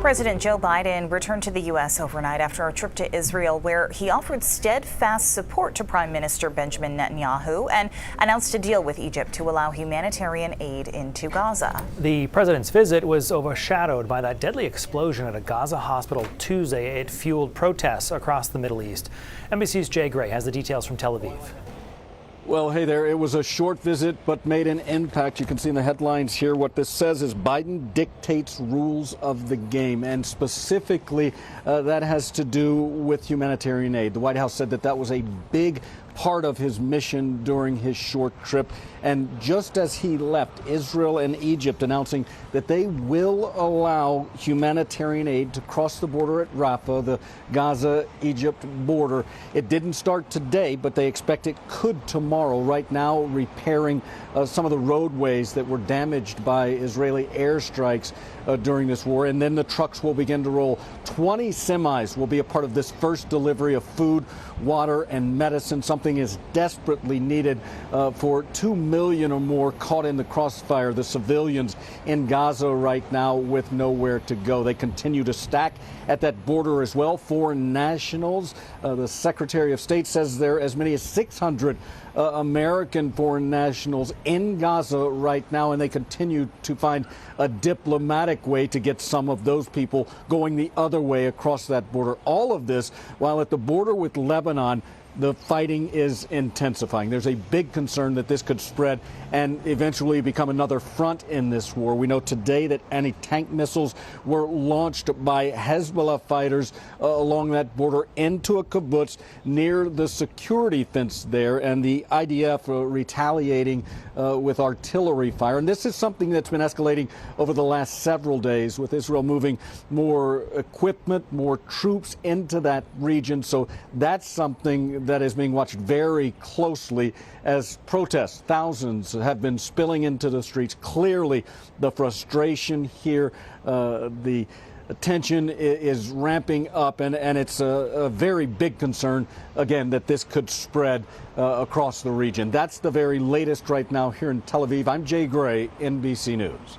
President Joe Biden returned to the U.S. overnight after a trip to Israel, where he offered steadfast support to Prime Minister Benjamin Netanyahu and announced a deal with Egypt to allow humanitarian aid into Gaza. The president's visit was overshadowed by that deadly explosion at a Gaza hospital Tuesday. It fueled protests across the Middle East. NBC's Jay Gray has the details from Tel Aviv. Well, hey there. It was a short visit, but made an impact. You can see in the headlines here what this says is Biden dictates rules of the game. And specifically, that has to do with humanitarian aid. The White House said that that was a big part of his mission during his short trip. And just as he left, Israel and Egypt announcing that they will allow humanitarian aid to cross the border at Rafah, the Gaza-Egypt border. It didn't start today, but they expect it could tomorrow. Right now, repairing some of the roadways that were damaged by Israeli airstrikes during this war. And then the trucks will begin to roll. 20 semis will be a part of this first delivery of food, water, and medicine. Something is desperately needed for 2 million or more caught in the crossfire, the civilians in Gaza right now with nowhere to go. They continue to stack at that border as well. Foreign nationals. The Secretary of State says there are as many as 600 American foreign nationals in Gaza right now, and they continue to find a diplomatic way to get some of those people going the other way across that border. All of this while at the border with Lebanon, the fighting is intensifying. There's a big concern that this could spread and eventually become another front in this war. We know today that anti-tank missiles were launched by Hezbollah fighters along that border into a kibbutz near the security fence there, and the IDF retaliating with artillery fire. And this is something that's been escalating over the last several days, with Israel moving more equipment, more troops into that region. So that's something that is being watched very closely as protests, thousands, have been spilling into the streets. Clearly, the frustration here, the tension is ramping up, and it's a very big concern, again, that this could spread across the region. That's the very latest right now here in Tel Aviv. I'm Jay Gray, NBC News.